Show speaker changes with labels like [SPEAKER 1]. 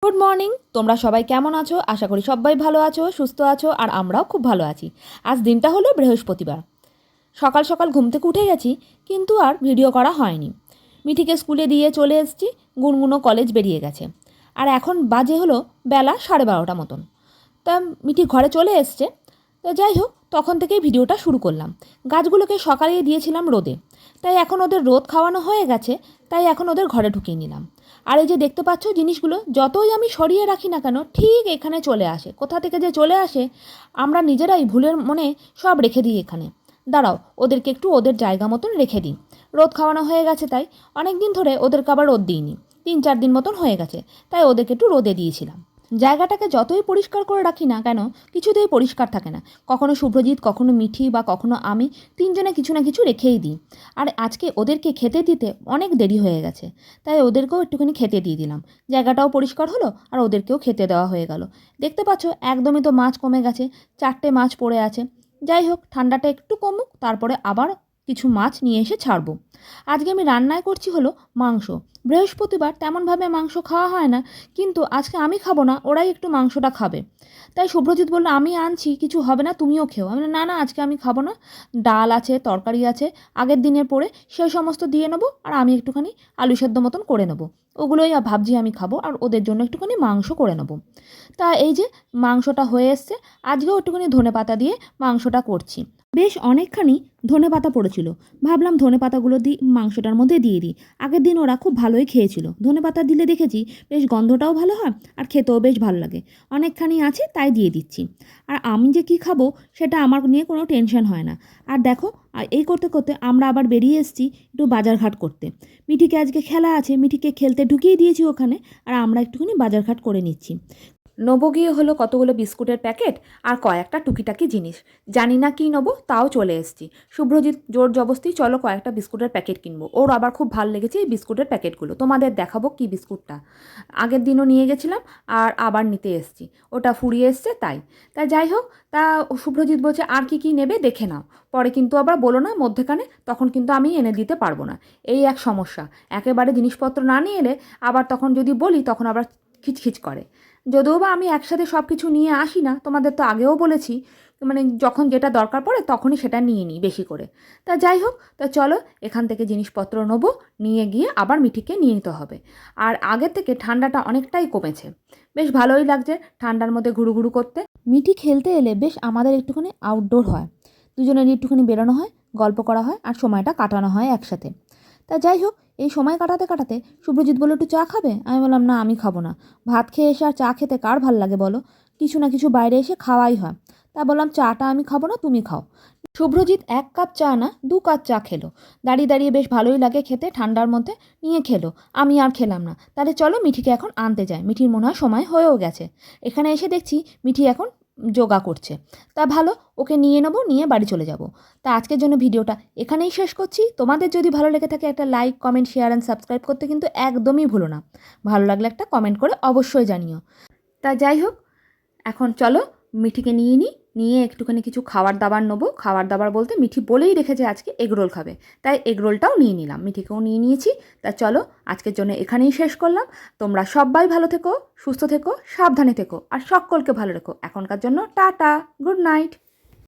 [SPEAKER 1] Good morning, তোমরা সবাই কেমন আছো? আশা করি সবাই ভালো আছো, সুস্থ আছো, আর আমরাও খুব ভালো আছি। আজ দিনটা হলো বৃহস্পতিবার। সকাল সকাল ঘুম থেকে উঠে গেছি, কিন্তু আর ভিডিও করা হয়নি। মিঠিকে স্কুলে দিয়ে চলে এসেছি, গুনগুনো কলেজ বেরিয়ে গেছে। আর এখন বাজে হলো বেলা 12:30 মতন। তা মিঠি ঘরে চলে এসছে। তো যাই হোক, তখন থেকেই ভিডিওটা শুরু করলাম। গাছগুলোকে সকালে দিয়েছিলাম রোদে, তাই এখন ওদের রোদ খাওয়ানো হয়ে গেছে, তাই এখন ওদের ঘরে ঢুকিয়ে নিলাম। আর এই যে দেখতে পাচ্ছ জিনিসগুলো, যতই আমি সরিয়ে রাখি না কেন, ঠিক এখানে চলে আসে। কোথা থেকে যে চলে আসে আমরা নিজেরাই ভুলের মনে সব রেখে দিই এখানে। দাঁড়াও, ওদেরকে একটু ওদের জায়গা মতন রেখে দিই। রোদ খাওয়ানো হয়ে গেছে, তাই অনেক দিন ধরে ওদেরকে আবার রোদ দিইনি, 3-4 দিন মতন হয়ে গেছে, তাই ওদেরকে একটু রোদে দিয়েছিলাম। জায়গাটাকে যতই পরিষ্কার করে রাখি না কেন, কিছুতেই পরিষ্কার থাকে না। কখনো শুভ্রজিৎ, কখনো মিঠি, বা কখনো আমি, তিনজনে কিছু না কিছু রেখেই দিই। আর আজকে ওদেরকে খেতে দিতে অনেক দেরি হয়ে গেছে, তাই ওদেরকেও একটুখানি খেতে দিয়ে দিলাম। জায়গাটাও পরিষ্কার হলো, আর ওদেরকেও খেতে দেওয়া হয়ে গেল। দেখতে পাচ্ছ একদমই তো মাছ কমে গেছে, 4টে মাছ পড়ে আছে। যাই হোক, ঠান্ডাটা একটু কমুক, তারপরে আবার কিছু মাছ নিয়ে এসে ছাড়বো। আজকে আমি রান্নায় করছি হলো মাংস। বৃহস্পতিবার তেমনভাবে মাংস খাওয়া হয় না, কিন্তু আজকে আমি খাবো না, ওরাই একটু মাংসটা খাবে। তাই শুভ্রজিৎ বললো, আমি আনছি, কিছু হবে না, তুমিও খেও। আমি বললাম, না না, আজকে আমি খাবো না। ডাল আছে, তরকারি আছে আগের দিনের পরে, সেই সমস্ত দিয়ে নেবো, আর আমি একটুখানি আলু সেদ্ধ মতন করে নেবো। ওগুলোই ভাবছি আমি খাবো, আর ওদের জন্য একটুখানি মাংস করে নেবো। তা এই যে মাংসটা হয়ে এসছে, আজকেও একটুখানি ধনেপাতা দিয়ে মাংসটা করছি। বেশ অনেকখানি ধনেপাতা পড়েছিল, ভাবলাম ধনেপাতাগুলো মাংসটার মধ্যে দিয়ে দিই। আগের দিন ওরা খুব ভালোই খেয়েছিল। ধনেপাতা দিলে দেখেছি বেশ গন্ধটাও ভালো হয়, আর খেতেও বেশ ভালো লাগে। অনেকখানি আছে, তাই দিয়ে দিচ্ছি। আর আমি যে কি খাবো সেটা আমার নিয়ে কোনো টেনশন হয় না। আর দেখো, এই করতে করতে আমরা আবার বেরিয়ে এসেছি একটু বাজারঘাট করতে। মিঠিকে আজকে খেলা আছে, মিঠিকে খেলতে ঢুকিয়ে দিয়েছি ওখানে, আর আমরা একটুখানি বাজারঘাট করে নিচ্ছি। নেবো গিয়ে হলো কতগুলো বিস্কুটের প্যাকেট আর কয়েকটা টুকিটাকি জিনিস। জানি না কী নেবো, তাও চলে এসেছি। শুভ্রজিৎ জোর জবস্তি, চলো কয়েকটা বিস্কুটের প্যাকেট কিনবো। ওর আবার খুব ভালো লেগেছে এই বিস্কুটের প্যাকেটগুলো, তোমাদের দেখাবো কি বিস্কুটটা। আগের দিনও নিয়ে গেছিলাম, আর আবার নিতে এসেছি। ওটা ফুরিয়ে এসছে, তাই তাই যাই হোক, তা শুভ্রজিৎ বলছে আর কি কি নেবে দেখে নাও, পরে কিন্তু আবার বলো না মধ্যেখানে, তখন কিন্তু আমি এনে দিতে পারবো না। এই এক সমস্যা, একেবারে জিনিসপত্র না নিয়ে এলে আবার তখন যদি বলি তখন আবার খিচখিচ করে। যদিও বা আমি একসাথে সব কিছু নিয়ে আসি না, তোমাদের তো আগেও বলেছি, মানে যখন যেটা দরকার পড়ে তখনই সেটা নিয়ে নিই বেশি করে। তা যাই হোক, তা চলো এখান থেকে জিনিসপত্র নেবো, নিয়ে গিয়ে আবার মিঠিকে নিয়ে নিতে হবে। আর আগের থেকে ঠান্ডাটা অনেকটাই কমেছে, বেশ ভালোই লাগছে ঠান্ডার মধ্যে ঘুরু করতে। মিঠি খেলতে এলে বেশ আমাদের একটুখানি আউটডোর হয়, দুজনেরই একটুখানি বেরোনো হয়, গল্প করা হয়, আর সময়টা কাটানো হয় একসাথে। তা যাই হোক, এই সময় কাটাতে কাটাতে শুভ্রজিৎ বলল, একটু চা খাবে? আমি বললাম, না আমি খাবো না। ভাত খেয়ে এসে আর চা খেতে কার ভাল লাগে বলো? কিছু না কিছু বাইরে এসে খাওয়াই হয়। তা বললাম, চাটা আমি খাবো না, তুমি খাও। শুভ্রজিৎ 1 কাপ চা না 2 কাপ চা খেলো। দাঁড়িয়ে দাঁড়িয়ে বেশ ভালোই লাগে খেতে, ঠান্ডার মধ্যে নিয়ে খেলো। আমি আর খেলাম না। তাহলে চলো মিঠিকে এখন আনতে যাই। মিঠির মনে হয় সময় হয়েও গেছে। এখানে এসে দেখছি মিঠি এখন যোগা করছে। তা ভালো, ওকে নিয়ে নেবো, নিয়ে বাড়ি চলে যাব। তা আজকের জন্য ভিডিওটা এখানেই শেষ করছি। তোমাদের যদি ভালো লেগে থাকে একটা like, comment, share and subscribe করতে কিন্তু একদমই ভুলো না। ভালো লাগলে একটা কমেন্ট করে অবশ্যই জানিও। তা যাই হোক, এখন চলো মিঠিকে নিয়ে নিই, নিয়ে একটুখানি কিছু খাবার দাবার নেবো। খাবার দাবার বলতে মিঠি বলেই রেখেছে আজকে এগরোল খাবে, তাই এগরোলটাও নিয়ে নিলাম, মিঠিকেও নিয়ে নিয়েছি। তা চলো আজকের জন্য এখানেই শেষ করলাম। তোমরা সবাই ভালো থেকো, সুস্থ থেকো, সাবধানে থেকো, আর সকলকে ভালো রেখো। এখনকার জন্য টাটা, গুড নাইট।